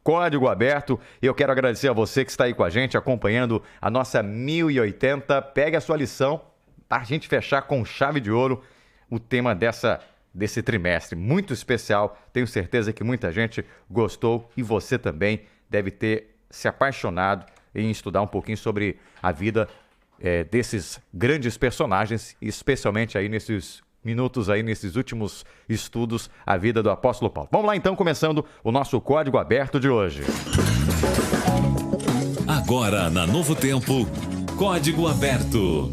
Código Aberto. Eu quero agradecer a você que está aí com a gente, acompanhando a nossa 1080. Pegue a sua lição para a gente fechar com chave de ouro o tema desse trimestre. Muito especial, tenho certeza que muita gente gostou e você também deve ter se apaixonado em estudar um pouquinho sobre a vida desses grandes personagens, especialmente aí nesses minutos aí, nesses últimos estudos, a vida do apóstolo Paulo. Vamos lá então, começando o nosso Código Aberto de hoje. Agora, na Novo Tempo, Código Aberto.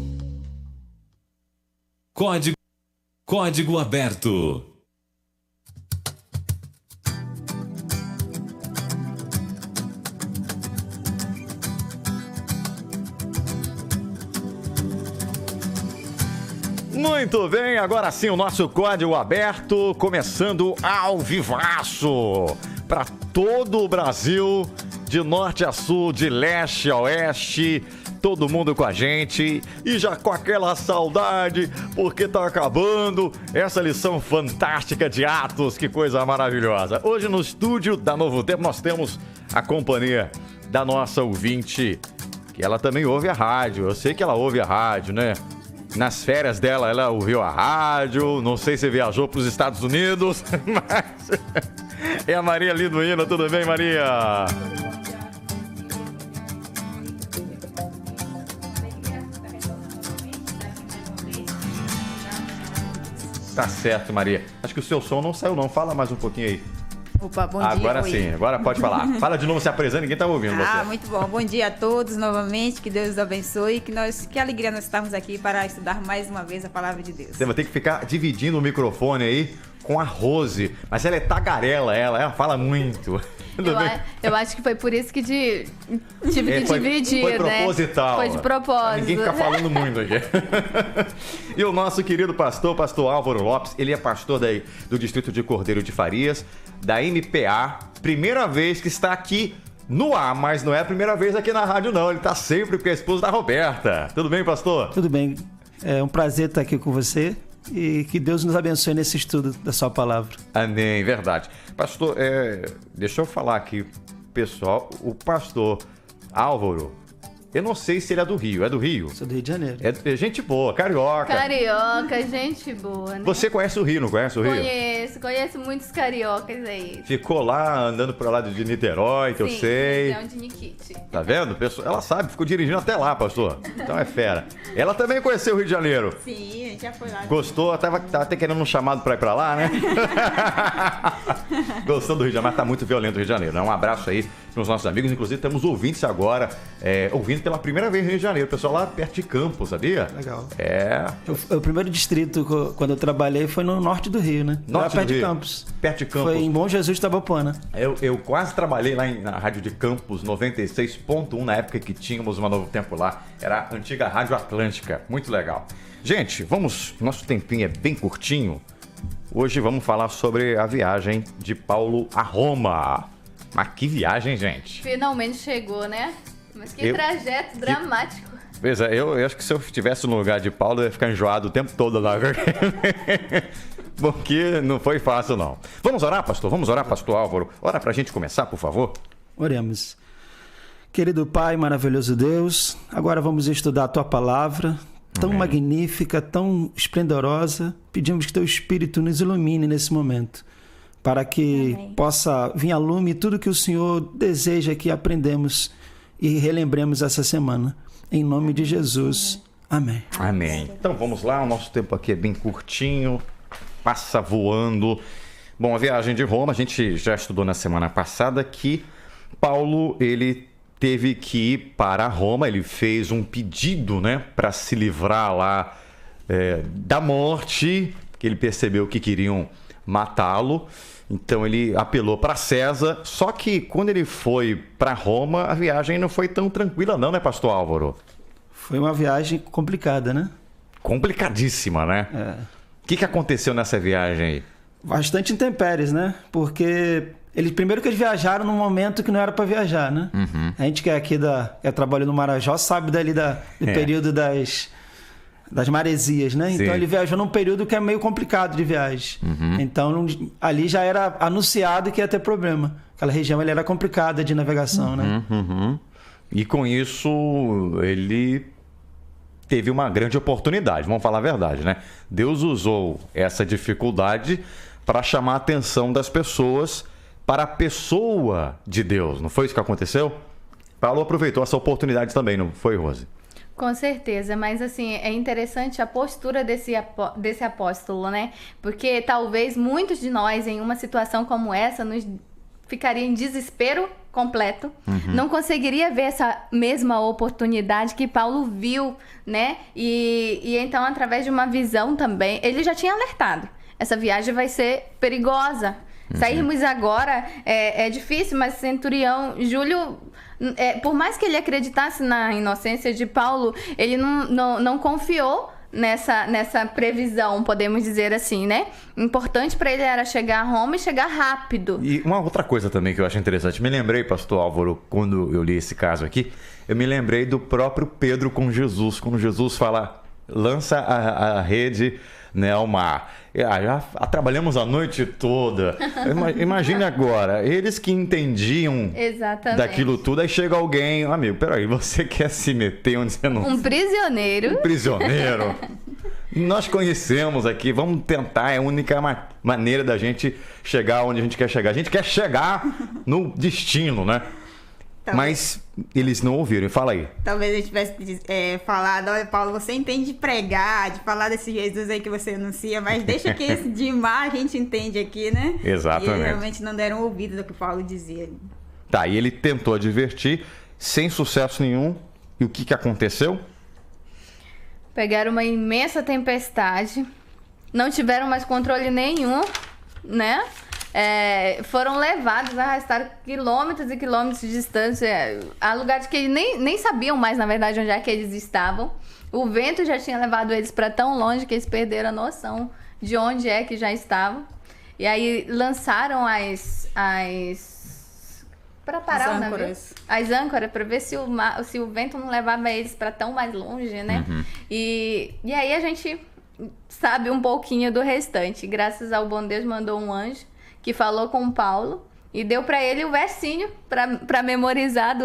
Código Aberto. Muito bem, agora sim o nosso Código Aberto, começando ao vivaço para todo o Brasil, de norte a sul, de leste a oeste, todo mundo com a gente e já com aquela saudade, porque tá acabando essa lição fantástica de Atos, que coisa maravilhosa. Hoje no estúdio da Novo Tempo nós temos a companhia da nossa ouvinte, que ela também ouve a rádio, eu sei que ela ouve a rádio, né? Nas férias dela, ela ouviu a rádio, não sei se viajou para os Estados Unidos, mas é a Maria Liduína. Tudo bem, Maria? Tá certo, Maria. Acho que o seu som não saiu não, fala mais um pouquinho aí. Opa, bom dia. Agora sim, agora pode falar. Fala de novo, se apresenta, ninguém tá ouvindo você. Muito bom. Bom dia a todos novamente, que Deus os abençoe, que alegria nós estarmos aqui para estudar mais uma vez a palavra de Deus. Você vai ter que ficar dividindo o microfone aí com a Rose, mas ela é tagarela, ela fala muito. Eu acho que foi por isso que tive que dividir, foi proposital. Foi de propósito. Ninguém fica falando muito aqui. E o nosso querido pastor Álvaro Lopes, ele é pastor do Distrito de Cordeiro de Farias, da MPA. Primeira vez que está aqui no ar, mas não é a primeira vez aqui na rádio não. Ele está sempre com a esposa da Roberta. Tudo bem, pastor? Tudo bem. É um prazer estar aqui com você. E que Deus nos abençoe nesse estudo da sua palavra. Amém, verdade. Pastor, deixa eu falar aqui, pessoal, o pastor Álvaro, eu não sei se ele é do Rio. É do Rio? Sou do Rio de Janeiro. É gente boa, carioca. Carioca, gente boa, né? Você conhece o Rio, não conhece o Rio? Conheço muitos cariocas aí. Ficou lá andando pro lado de Niterói, que eu sei. Região de Nikit. Tá vendo? Ela sabe, ficou dirigindo até lá, pastor. Então é fera. Ela também conheceu o Rio de Janeiro. Sim, a gente já foi lá. Gostou? Tava até querendo um chamado pra ir pra lá, né? Gostou do Rio de Janeiro, mas tá muito violento o Rio de Janeiro. Um abraço aí pros nossos amigos. Inclusive temos ouvintes agora, ouvindo pela primeira vez no Rio de Janeiro. O pessoal lá perto de Campos, sabia? Legal. O primeiro distrito, quando eu trabalhei, foi no norte do Rio, né? Norte perto do de Rio. Campos. Perto de Campos. Foi em Bom Jesus, Itabapuana. Eu quase trabalhei lá na Rádio de Campos 96.1, na época que tínhamos uma Novo Tempo lá. Era a antiga Rádio Atlântica. Muito legal. Gente, nosso tempinho é bem curtinho. Hoje vamos falar sobre a viagem de Paulo a Roma. Mas que viagem, gente. Finalmente chegou, né? Mas que trajeto dramático. Pois é, eu acho que se eu estivesse no lugar de Paulo, eu ia ficar enjoado o tempo todo lá. Porque não foi fácil, não. Vamos orar, pastor? Vamos orar, pastor Álvaro? Ora pra gente começar, por favor. Oremos. Querido Pai, maravilhoso Deus, agora vamos estudar a Tua palavra, tão magnífica, tão esplendorosa. Pedimos que Teu Espírito nos ilumine nesse momento, para que possa vir a lume tudo que o Senhor deseja que aprendemos e relembremos essa semana. Em nome de Jesus. Amém. Amém. Então vamos lá, o nosso tempo aqui é bem curtinho, passa voando. Bom, a viagem de Roma, a gente já estudou na semana passada que Paulo, ele teve que ir para Roma, ele fez um pedido, né, para se livrar lá da morte, que ele percebeu que queriam matá-lo. Então ele apelou para César, só que quando ele foi para Roma, a viagem não foi tão tranquila não, né, pastor Álvaro? Foi uma viagem complicada, né? Complicadíssima, né? O que aconteceu nessa viagem aí? Bastante intempéries, né? Porque primeiro que eles viajaram num momento que não era para viajar, né? Uhum. A gente que é aqui que trabalha no Marajó sabe dali do período das maresias, né? Sim. Então ele viajou num período que é meio complicado de viagem. Então ali já era anunciado que ia ter problema. Aquela região ali era complicada de navegação, né? E com isso ele teve uma grande oportunidade, vamos falar a verdade, né? Deus usou essa dificuldade para chamar a atenção das pessoas para a pessoa de Deus. Não foi isso que aconteceu? Paulo aproveitou essa oportunidade também, não foi, Rose? Com certeza, mas assim, é interessante a postura desse apóstolo, né? Porque talvez muitos de nós, em uma situação como essa, nos ficaria em desespero completo, não conseguiria ver essa mesma oportunidade que Paulo viu, né? E então, através de uma visão também, ele já tinha alertado, essa viagem vai ser perigosa. Sairmos agora é difícil, mas centurião Júlio, por mais que ele acreditasse na inocência de Paulo, ele não confiou nessa previsão, podemos dizer assim, né? Importante para ele era chegar a Roma e chegar rápido. E uma outra coisa também que eu acho interessante, me lembrei, pastor Álvaro, quando eu li esse caso aqui, eu me lembrei do próprio Pedro com Jesus, quando Jesus fala, lança a rede, né, ao mar. Já trabalhamos a noite toda. Imagine agora, eles que entendiam Exatamente. daquilo tudo, aí chega alguém, amigo, peraí, você quer se meter onde você não... Um prisioneiro. Um prisioneiro. Nós conhecemos aqui, vamos tentar, é a única maneira da gente chegar onde a gente quer chegar. A gente quer chegar no destino, né? Mas eles não ouviram. Fala aí. Talvez a gente tivesse falado, olha, Paulo, você entende de pregar, de falar desse Jesus aí que você anuncia, mas deixa que esse de mar a gente entende aqui, né? Exatamente. E eles realmente não deram ouvido do que Paulo dizia. Tá, e ele tentou advertir, sem sucesso nenhum. E o que aconteceu? Pegaram uma imensa tempestade, não tiveram mais controle nenhum, né? Foram levados, arrastaram quilômetros e quilômetros de distância a lugares que eles nem sabiam mais, na verdade, onde é que eles estavam. O vento já tinha levado eles para tão longe que eles perderam a noção de onde é que já estavam. E aí lançaram para parar o navio, as âncoras, para ver se o vento não levava eles para tão mais longe, né? E aí a gente sabe um pouquinho do restante. Graças ao bom Deus, mandou um anjo que falou com o Paulo e deu para ele o versinho para memorizar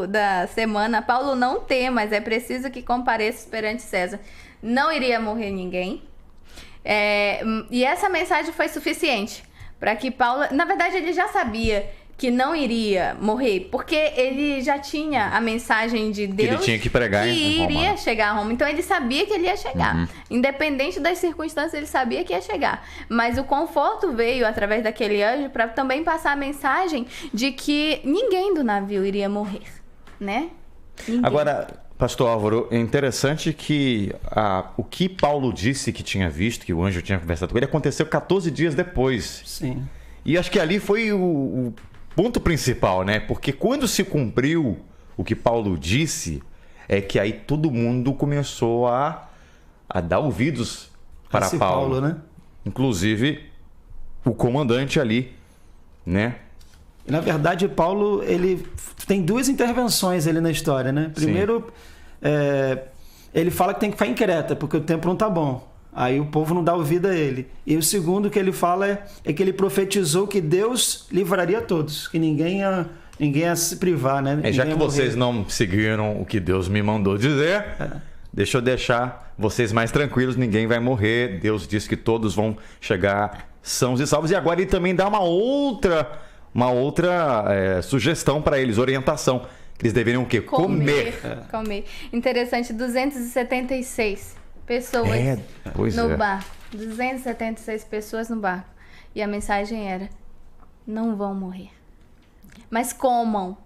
da semana. Paulo, não temas, é preciso que compareças perante César. Não iria morrer ninguém. E essa mensagem foi suficiente para que Paulo... Na verdade, ele já sabia que não iria morrer, porque ele já tinha a mensagem de Deus, que ele tinha que pregar que em Roma, iria né? chegar a Roma. Então ele sabia que ele ia chegar. Independente das circunstâncias, ele sabia que ia chegar. Mas o conforto veio através daquele anjo para também passar a mensagem de que ninguém do navio iria morrer, né? Ninguém. Agora, pastor Álvaro, é interessante que o que Paulo disse que tinha visto, que o anjo tinha conversado com ele, aconteceu 14 dias depois. Sim. E acho que ali foi o ponto principal, né? Porque quando se cumpriu o que Paulo disse, é que aí todo mundo começou a dar ouvidos para Paulo, né? Inclusive o comandante ali, né? Na verdade, Paulo, ele tem duas intervenções ali na história, né? Primeiro, ele fala que tem que ficar em Creta, porque o tempo não tá bom. Aí o povo não dá ouvido a ele. E o segundo que ele fala é que ele profetizou que Deus livraria todos, que ninguém ia se privar, né? Já que vocês não seguiram o que Deus me mandou dizer, deixa eu deixar vocês mais tranquilos, ninguém vai morrer. Deus disse que todos vão chegar sãos e salvos. E agora ele também dá uma outra sugestão para eles, orientação. Que eles deveriam o quê? Comer. Interessante, 276 pessoas no barco. 276 pessoas no barco. E a mensagem era: não vão morrer, mas comam,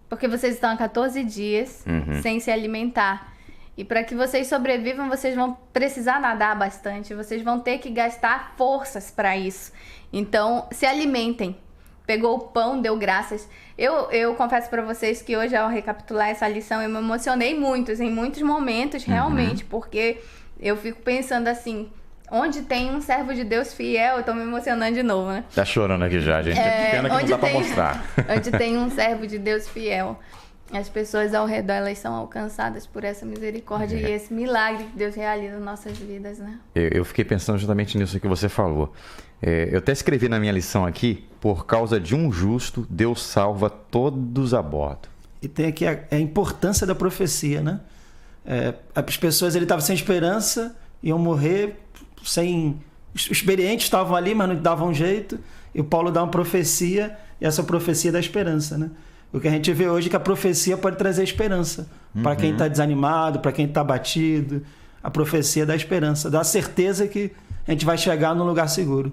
porque vocês estão há 14 dias sem se alimentar. E para que vocês sobrevivam, vocês vão precisar nadar bastante, vocês vão ter que gastar forças para isso. Então, se alimentem. Pegou o pão, deu graças. Eu confesso para vocês que hoje, ao recapitular essa lição, eu me emocionei em muitos momentos, realmente, porque eu fico pensando assim, onde tem um servo de Deus fiel, eu tô me emocionando de novo, né? Tá chorando aqui já, gente. É pena que não dá pra mostrar. Onde tem um servo de Deus fiel, As pessoas ao redor, elas são alcançadas por essa misericórdia e esse milagre que Deus realiza em nossas vidas, né? Eu fiquei pensando justamente nisso que você falou. Eu até escrevi na minha lição aqui, por causa de um justo, Deus salva todos a bordo. E tem aqui a importância da profecia, né? As pessoas, ele estava sem esperança, iam morrer, sem... Os experientes estavam ali, mas não davam jeito. E o Paulo dá uma profecia, e essa profecia dá esperança, né? O que a gente vê hoje é que a profecia pode trazer esperança. Para quem está desanimado, para quem está abatido. A profecia dá esperança, dá certeza que a gente vai chegar num lugar seguro.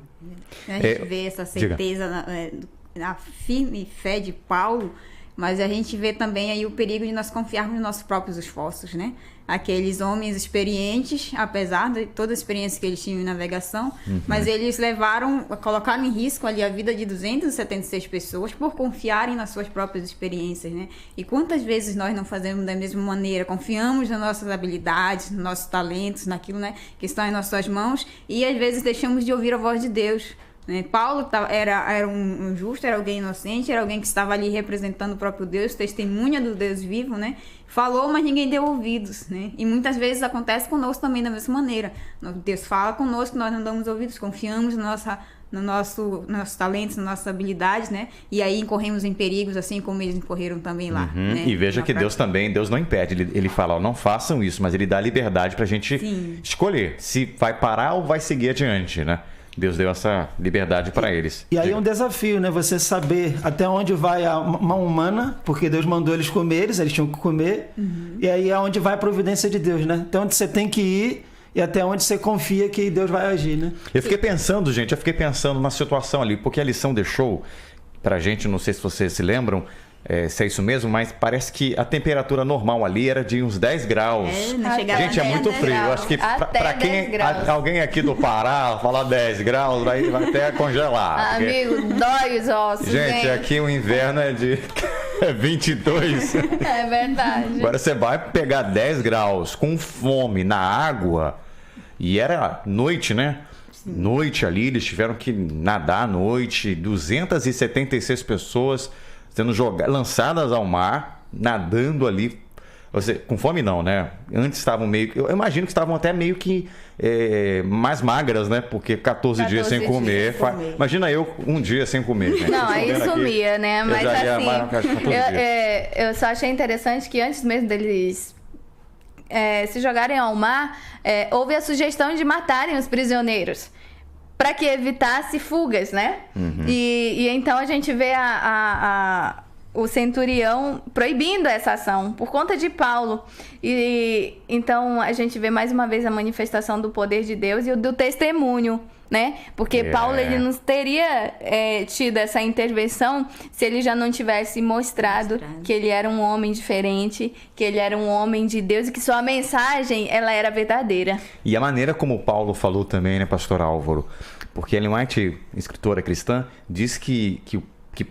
A gente vê essa certeza na firme fé de Paulo, mas a gente vê também aí o perigo de nós confiarmos nos nossos próprios esforços, né? Aqueles homens experientes, apesar de toda a experiência que eles tinham em navegação, mas eles colocaram em risco ali a vida de 276 pessoas por confiarem nas suas próprias experiências, né? E quantas vezes nós não fazemos da mesma maneira? Confiamos nas nossas habilidades, nos nossos talentos, naquilo, né, que está em nossas mãos, e às vezes deixamos de ouvir a voz de Deus. Paulo era um justo, era alguém inocente, era alguém que estava ali representando o próprio Deus, testemunha do Deus vivo, né? Falou, mas ninguém deu ouvidos, né? E muitas vezes acontece conosco também da mesma maneira. Deus fala conosco, nós não damos ouvidos, confiamos nos nossos talentos, nas nossas habilidades, né? E aí incorremos em perigos, assim como eles incorreram também lá. Né? E veja que Deus não impede, ele fala, não façam isso, mas ele dá liberdade pra gente escolher se vai parar ou vai seguir adiante, né? Deus deu essa liberdade para eles. E aí é um desafio, né? Você saber até onde vai a mão humana, porque Deus mandou eles comer, eles tinham que comer. E aí é onde vai a providência de Deus, né? Até onde você tem que ir e até onde você confia que Deus vai agir, né? Eu fiquei pensando na situação ali, porque a lição deixou pra gente, não sei se vocês se lembram, se é isso mesmo, mas parece que a temperatura normal ali era de uns 10 graus. Não chegava Gente, é muito frio. graus. Acho que para quem alguém aqui do Pará falar 10 graus, vai até congelar. Amigo, dói os ossos. Gente, aqui o inverno é de 22. É verdade. Agora você vai pegar 10 graus com fome na água, e era noite, né? Noite ali, eles tiveram que nadar à noite, 276 pessoas sendo lançadas ao mar, nadando ali. Com fome não, né? Antes estavam eu imagino que estavam até meio que mais magras, né? Porque 14 dias sem comer. Imagina eu um dia sem comer. Né? Não, aí sumia, né? Mas assim, eu só achei interessante que antes mesmo deles se jogarem ao mar, houve a sugestão de matarem os prisioneiros, para que evitasse fugas, né? E então a gente vê o centurião proibindo essa ação por conta de Paulo. E então a gente vê mais uma vez a manifestação do poder de Deus e do testemunho, né? Porque Paulo, ele não teria tido essa intervenção se ele já não tivesse mostrado que ele era um homem diferente, que ele era um homem de Deus e que sua mensagem, ela era verdadeira. E a maneira como Paulo falou também, né, pastor Álvaro? Porque Ellen White, escritora cristã, diz que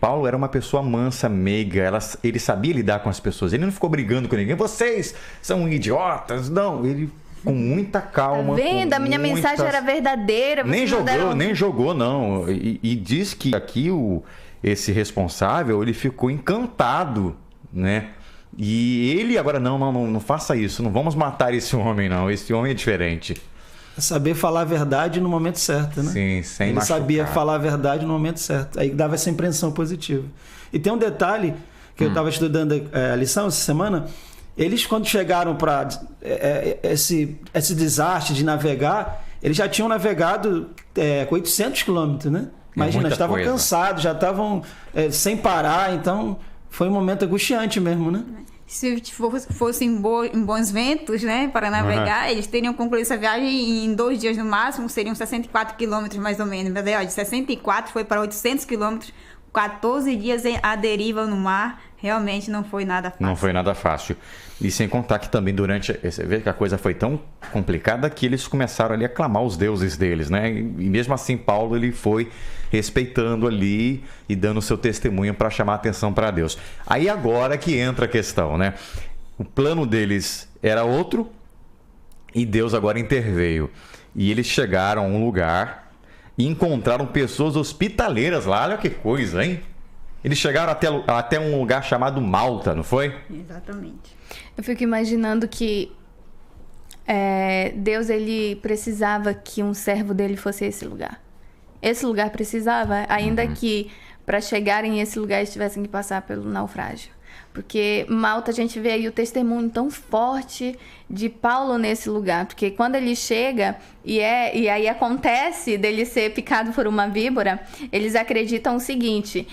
Paulo era uma pessoa mansa, meiga, ele sabia lidar com as pessoas, ele não ficou brigando com ninguém, vocês são idiotas, não, ele com muita calma. Tá vendo? A minha mensagem era verdadeira. Nem jogou, não. E diz que aqui esse responsável, ele ficou encantado, né? E ele agora, não faça isso, não vamos matar esse homem, não, esse homem é diferente. Saber falar a verdade no momento certo, né? Sim, sem Ele machucar. sabia falar a verdade no momento certo. Aí dava essa impressão positiva. E tem um detalhe que eu estava estudando a lição essa semana. Eles, quando chegaram para esse desastre de navegar, eles já tinham navegado com 800 quilômetros, né? Imagina, estavam cansados, já estavam sem parar. Então, foi um momento angustiante mesmo, né? Se fossem em bons ventos, né, para navegar, eles teriam concluído essa viagem em 2 dias no máximo, seriam 64 quilômetros mais ou menos. Mas de 64 foi para 800 quilômetros, 14 dias à deriva no mar, realmente não foi nada fácil. Não foi nada fácil. E sem contar que também você vê que a coisa foi tão complicada que eles começaram ali a clamar os deuses deles, né? E mesmo assim Paulo, ele foi respeitando ali e dando o seu testemunho para chamar a atenção para Deus. Aí agora que entra a questão, né? O plano deles era outro e Deus agora interveio. E eles chegaram a um lugar e encontraram pessoas hospitaleiras lá. Olha que coisa, hein? Eles chegaram até um lugar chamado Malta, não foi? Exatamente. Eu fico imaginando que Deus, ele precisava que um servo dele fosse esse lugar. Esse lugar precisava, ainda que para chegarem a esse lugar eles tivessem que passar pelo naufrágio. Porque Malta, a gente vê aí o testemunho tão forte de Paulo nesse lugar. Porque quando ele chega e aí acontece dele ser picado por uma víbora, eles acreditam o seguinte: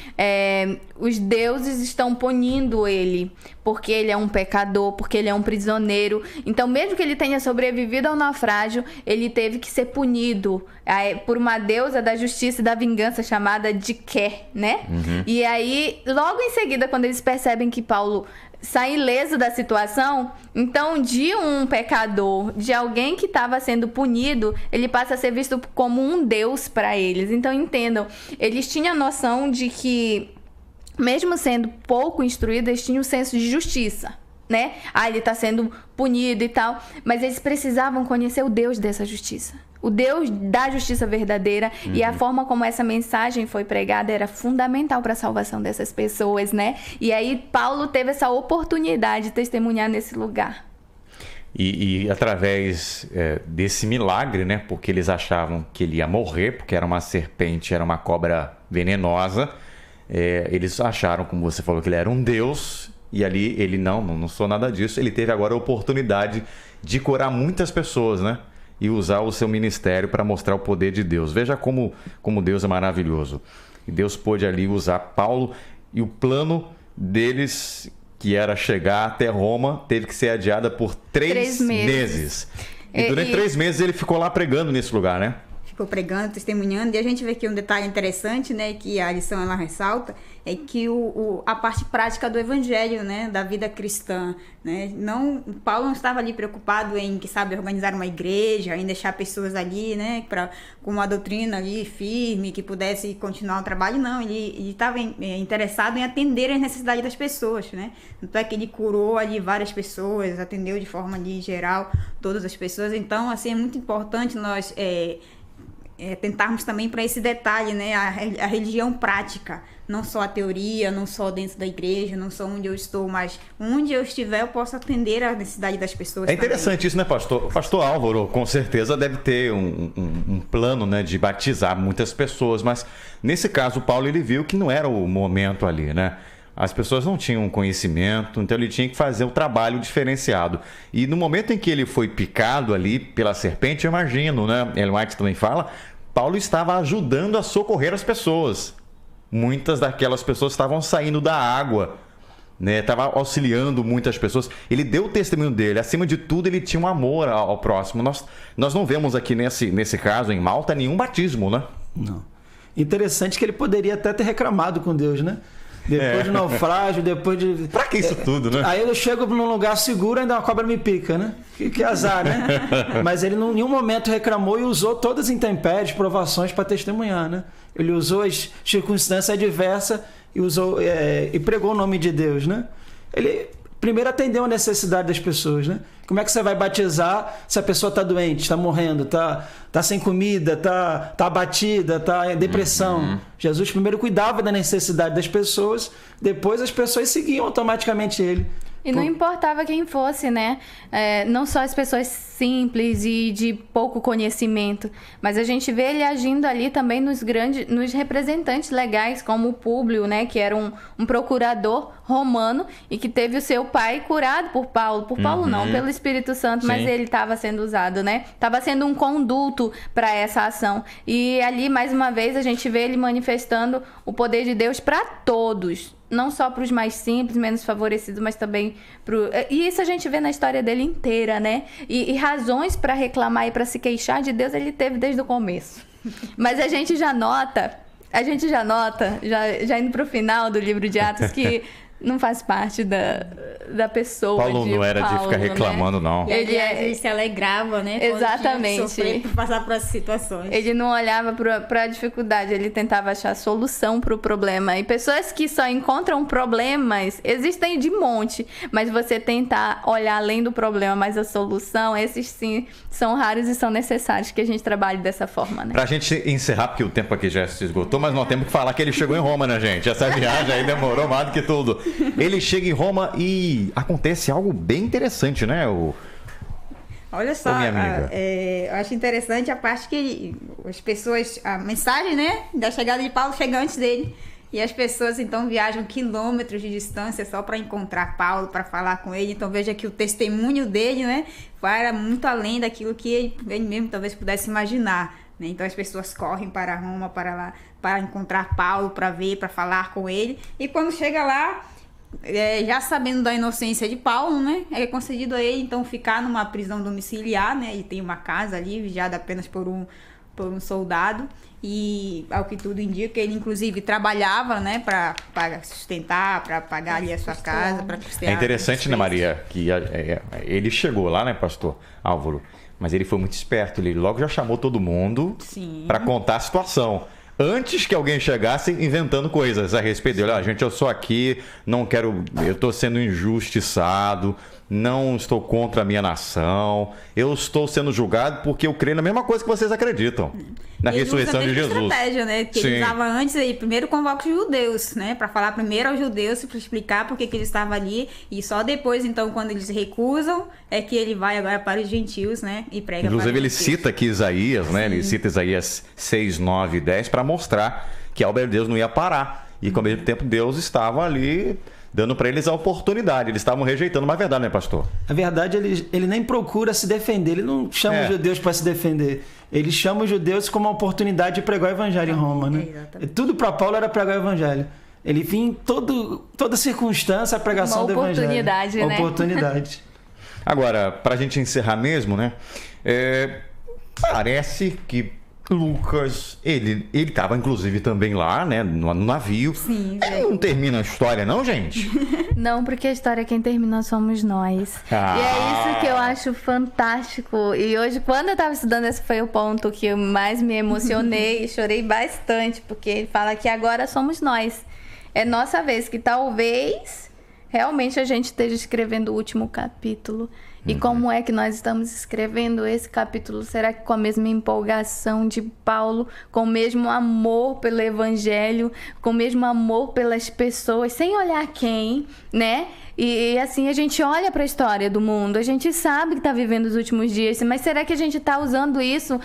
os deuses estão punindo ele porque ele é um pecador, porque ele é um prisioneiro. Então, mesmo que ele tenha sobrevivido ao naufrágio, ele teve que ser punido por uma deusa da justiça e da vingança chamada Diké, né? E aí, logo em seguida, quando eles percebem que Paulo sai ileso da situação, então de um pecador, de alguém que estava sendo punido, ele passa a ser visto como um deus para eles. Então entendam, eles tinham a noção de que, mesmo sendo pouco instruídos, eles tinham um senso de justiça, né? Ele está sendo punido e tal, mas eles precisavam conhecer o Deus dessa justiça, o Deus da justiça verdadeira. E a forma como essa mensagem foi pregada era fundamental para a salvação dessas pessoas, né? E aí Paulo teve essa oportunidade de testemunhar nesse lugar. E através desse milagre, né? Porque eles achavam que ele ia morrer, porque era uma serpente, era uma cobra venenosa. Eles acharam, como você falou, que ele era um deus. E ali ele não sou nada disso. Ele teve agora a oportunidade de curar muitas pessoas, né? E usar o seu ministério para mostrar o poder de Deus. Veja como Deus é maravilhoso. E Deus pôde ali usar Paulo, e o plano deles, que era chegar até Roma, teve que ser adiada por 3 meses. E durante 3 meses ele ficou lá pregando nesse lugar, né? Ficou pregando, testemunhando. E a gente vê aqui um detalhe interessante, né, que a lição ela ressalta, é que a parte prática do evangelho, né, da vida cristã, né, Paulo não estava ali preocupado em, organizar uma igreja, em deixar pessoas ali, né, com uma doutrina ali firme, que pudesse continuar o trabalho. Não, ele estava interessado em atender as necessidades das pessoas, né. Tanto é que ele curou ali várias pessoas, atendeu de forma ali geral todas as pessoas. Então, assim, é muito importante nós tentarmos também para esse detalhe, né, a religião prática, não só a teoria, não só dentro da igreja, não só onde eu estou, mas onde eu estiver eu posso atender a necessidade das pessoas. É interessante também. Isso, né, pastor? O pastor Álvaro com certeza deve ter um plano, né, de batizar muitas pessoas, mas nesse caso o Paulo, ele viu que não era o momento ali, né? As pessoas não tinham conhecimento, então ele tinha que fazer um trabalho diferenciado. E no momento em que ele foi picado ali pela serpente, eu imagino, né? Ellen White também fala, Paulo estava ajudando a socorrer as pessoas. Muitas daquelas pessoas estavam saindo da água, né? Estava auxiliando muitas pessoas. Ele deu o testemunho dele. Acima de tudo, ele tinha um amor ao próximo. Nós não vemos aqui nesse caso, em Malta, nenhum batismo, né? Não. Interessante que ele poderia até ter reclamado com Deus, né? Depois do naufrágio, depois de... Pra que isso tudo, né? Aí eu chego num lugar seguro e ainda uma cobra me pica, né? Que azar, né? Mas ele em nenhum momento reclamou e usou todas as intempéries, provações para testemunhar, né? Ele usou as circunstâncias adversas e pregou o nome de Deus, né? Ele primeiro atendeu a necessidade das pessoas, né? Como é que você vai batizar se a pessoa está doente, está morrendo, está sem comida, está abatida, está em depressão? Jesus primeiro cuidava da necessidade das pessoas, depois as pessoas seguiam automaticamente ele. E não importava quem fosse, né? Não só as pessoas simples e de pouco conhecimento, mas a gente vê ele agindo ali também nos representantes legais, como o Públio, né? Que era um procurador romano e que teve o seu pai curado por Paulo. Por Paulo não, pelo Espírito Santo, mas ele estava sendo usado, né? Estava sendo um conduto para essa ação. E ali, mais uma vez, a gente vê ele manifestando o poder de Deus para todos. Não só para os mais simples, menos favorecidos, mas também para... E isso a gente vê na história dele inteira, né? E razões para reclamar e para se queixar de Deus ele teve desde o começo. Mas a gente já nota, já indo para o final do livro de Atos, que não faz parte da pessoa. Paulo não era de ficar reclamando, né? não. Ele se alegrava, né? Exatamente. Sofrer por passar por essas situações. Ele não olhava para a dificuldade, ele tentava achar solução para o problema. E pessoas que só encontram problemas, existem de monte, mas você tentar olhar além do problema, mas a solução, esses sim são raros e são necessários que a gente trabalhe dessa forma, né? Pra gente encerrar, porque o tempo aqui já se esgotou, mas nós temos que falar que ele chegou em Roma, né, gente? Essa viagem aí demorou mais do que tudo. Ele chega em Roma e acontece algo bem interessante, né? Olha só, minha amiga. Eu acho interessante a parte que as pessoas, a mensagem, né, da chegada de Paulo chega antes dele. E as pessoas, então, viajam quilômetros de distância só para encontrar Paulo, para falar com ele. Então, veja que o testemunho dele, né, vai muito além daquilo que ele mesmo talvez pudesse imaginar, né? Então, as pessoas correm para Roma, para lá, para encontrar Paulo, para ver, para falar com ele. E quando chega lá, já sabendo da inocência de Paulo, né, é concedido a ele, então, ficar numa prisão domiciliar, né? E tem uma casa ali, vigiada apenas por um soldado. E, ao que tudo indica, ele inclusive trabalhava, né, para sustentar, para pagar ali a sua casa, para custear. É interessante, né, Maria, que ele chegou lá, né, pastor Álvaro, mas ele foi muito esperto, ele logo já chamou todo mundo para contar a situação. Antes que alguém chegasse inventando coisas a respeito dele. Olha, gente, eu sou aqui, não quero, eu estou sendo injustiçado, não estou contra a minha nação, eu estou sendo julgado porque eu creio na mesma coisa que vocês acreditam, na ressurreição de Jesus. Estratégia, né? Que ele usava antes aí, primeiro convoca os judeus, né? Para falar primeiro aos judeus, para explicar por que ele estava ali, e só depois, então, quando eles recusam, é que ele vai agora para os gentios, né? E prega. Inclusive, ele cita aqui Isaías, né? Ele cita Isaías 6, 9 e 10 para mostrar que Deus não ia parar. E, ao mesmo tempo, Deus estava ali dando para eles a oportunidade. Eles estavam rejeitando uma verdade, né, pastor? Na verdade, ele nem procura se defender. Ele não chama os judeus para se defender. Ele chama os judeus como uma oportunidade de pregar o evangelho em Roma, né? Tudo para Paulo era pregar o evangelho. Ele vinha em toda circunstância a pregação do evangelho. Uma oportunidade, né? Oportunidade. Agora, para a gente encerrar mesmo, né? Parece que Lucas, ele estava inclusive também lá, né, no navio. Sim. Não termina a história, não, gente? Não, porque a história quem termina somos nós. E é isso que eu acho fantástico. E hoje, quando eu estava estudando, esse foi o ponto que eu mais me emocionei e chorei bastante, porque ele fala que agora somos nós. É nossa vez, que talvez realmente a gente esteja escrevendo o último capítulo. E como é que nós estamos escrevendo esse capítulo? Será que com a mesma empolgação de Paulo, com o mesmo amor pelo evangelho, com o mesmo amor pelas pessoas, sem olhar quem, né? E assim, a gente olha para a história do mundo, a gente sabe que está vivendo os últimos dias, mas será que a gente está usando isso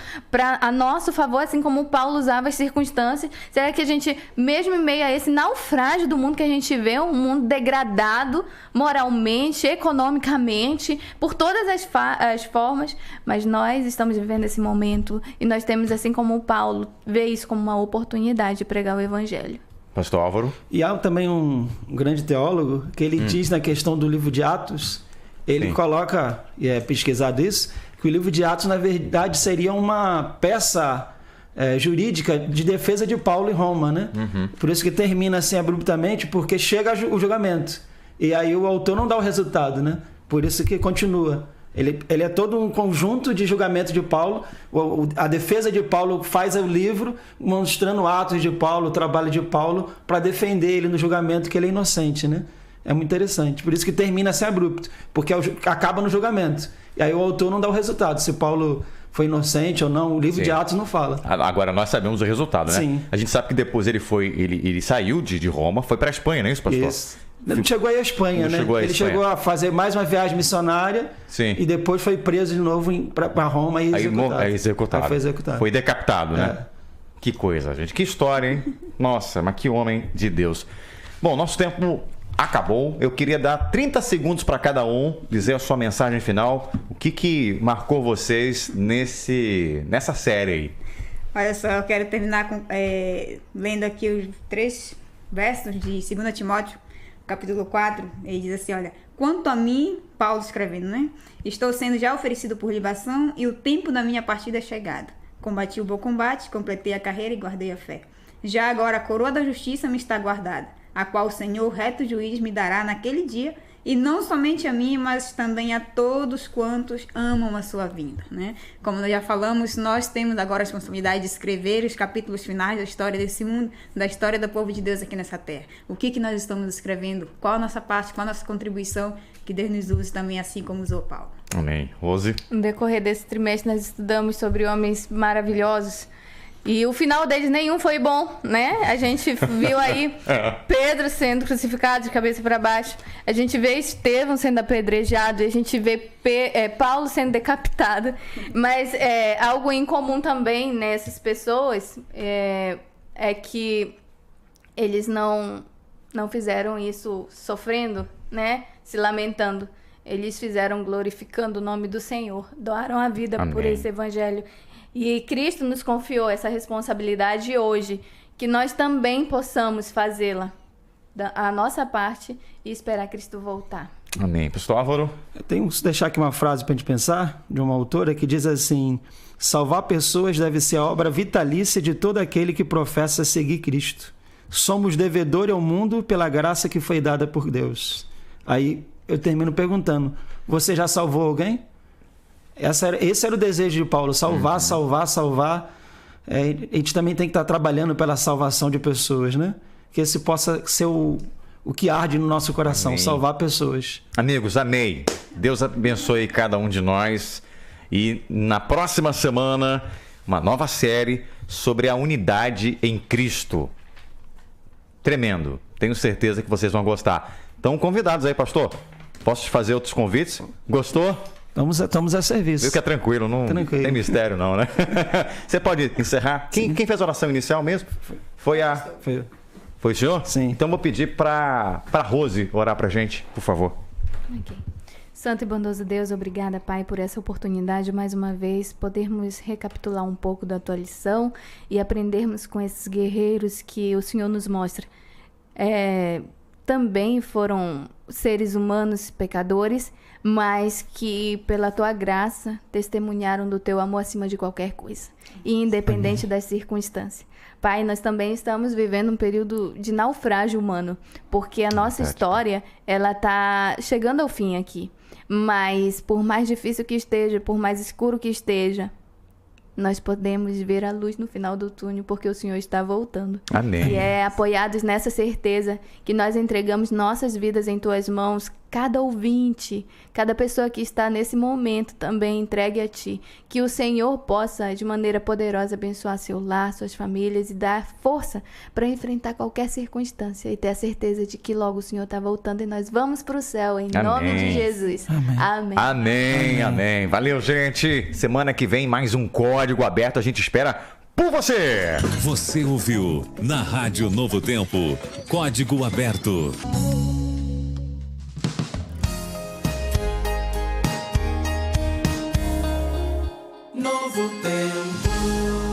a nosso favor, assim como Paulo usava as circunstâncias? Será que a gente, mesmo em meio a esse naufrágio do mundo que a gente vê, um mundo degradado moralmente, economicamente, por todas as formas, mas nós estamos vivendo esse momento e nós temos, assim como Paulo, ver isso como uma oportunidade de pregar o evangelho. Pastor Álvaro. E há também um grande teólogo que ele diz na questão do livro de Atos, ele coloca, e é pesquisado isso, que o livro de Atos, na verdade, seria uma peça jurídica de defesa de Paulo em Roma, né? Por isso que termina assim abruptamente, porque chega o julgamento. E aí o autor não dá o resultado, né? Por isso que continua. Ele é todo um conjunto de julgamento de Paulo. A defesa de Paulo faz o livro mostrando atos de Paulo, o trabalho de Paulo, para defender ele no julgamento que ele é inocente, né? É muito interessante. Por isso que termina assim abrupto, porque acaba no julgamento. E aí o autor não dá o resultado, se Paulo foi inocente ou não. O livro de Atos não fala. Agora nós sabemos o resultado, né? Sim. A gente sabe que depois ele saiu de Roma, foi para a Espanha, não é isso, pastor? Isso. Não chegou aí à Espanha, né? Ele chegou a fazer mais uma viagem missionária. Sim. E depois foi preso de novo para Roma e executado. Aí foi executado. Foi decapitado, né? Que coisa, gente. Que história, hein? Nossa, mas que homem de Deus. Bom, nosso tempo acabou. Eu queria dar 30 segundos para cada um, dizer a sua mensagem final. O que marcou vocês nessa série aí? Olha só, eu quero terminar lendo aqui os 3 versos de 2 Timóteo, capítulo 4, ele diz assim, olha, quanto a mim, Paulo escrevendo, né? Estou sendo já oferecido por libação e o tempo da minha partida é chegado. Combati o bom combate, completei a carreira e guardei a fé. Já agora a coroa da justiça me está guardada, a qual o Senhor, reto juiz, me dará naquele dia, e não somente a mim, mas também a todos quantos amam a sua vinda, né? Como nós já falamos, nós temos agora a responsabilidade de escrever os capítulos finais da história desse mundo, da história do povo de Deus aqui nessa terra. O que nós estamos escrevendo? Qual a nossa parte? Qual a nossa contribuição? Que Deus nos use também assim como usou Paulo. Amém. Rose? No decorrer desse trimestre, nós estudamos sobre homens maravilhosos. E o final deles nenhum foi bom, né? A gente viu aí Pedro sendo crucificado de cabeça para baixo. A gente vê Estevão sendo apedrejado. E a gente vê Paulo sendo decapitado. Mas algo em comum também nessas pessoas é que eles não fizeram isso sofrendo, né? Se lamentando. Eles fizeram glorificando o nome do Senhor. Doaram a vida por esse evangelho. E Cristo nos confiou essa responsabilidade hoje, que nós também possamos fazê-la, a nossa parte, e esperar Cristo voltar. Amém. Pastor Álvaro? Eu tenho que deixar aqui uma frase para a gente pensar, de uma autora que diz assim: salvar pessoas deve ser a obra vitalícia de todo aquele que professa seguir Cristo. Somos devedores ao mundo pela graça que foi dada por Deus. Aí eu termino perguntando: você já salvou alguém? Esse era o desejo de Paulo, salvar. A gente também tem que estar trabalhando pela salvação de pessoas, né? Que esse possa ser o que arde no nosso coração, amém. Salvar pessoas. Amigos, amém. Deus abençoe cada um de nós. E na próxima semana, uma nova série sobre a unidade em Cristo. Tremendo. Tenho certeza que vocês vão gostar. Estão convidados aí, pastor. Posso te fazer outros convites? Gostou? Estamos a serviço. Viu que é tranquilo, não tem mistério não, né? Você pode encerrar? Quem fez a oração inicial mesmo? Foi o senhor? Sim. Então vou pedir para Rose orar pra gente, por favor. Ok. Santo e bondoso Deus, obrigada, Pai, por essa oportunidade, mais uma vez, podermos recapitular um pouco da tua lição e aprendermos com esses guerreiros que o Senhor nos mostra. Também foram seres humanos pecadores, mas que pela tua graça testemunharam do teu amor acima de qualquer coisa, e independente das circunstâncias. Pai, nós também estamos vivendo um período de naufrágio humano, porque a nossa história, ela está chegando ao fim aqui. Mas por mais difícil que esteja, por mais escuro que esteja, nós podemos ver a luz no final do túnel, porque o Senhor está voltando. Amém. E apoiados nessa certeza que nós entregamos nossas vidas em tuas mãos, cada ouvinte, cada pessoa que está nesse momento também entregue a ti. Que o Senhor possa, de maneira poderosa, abençoar seu lar, suas famílias e dar força para enfrentar qualquer circunstância e ter a certeza de que logo o Senhor está voltando e nós vamos para o céu, em nome de Jesus. Amém. Amém. Amém. Valeu, gente. Semana que vem mais um Código Aberto. A gente espera por você. Você ouviu na Rádio Novo Tempo, Código Aberto. Novo Tempo.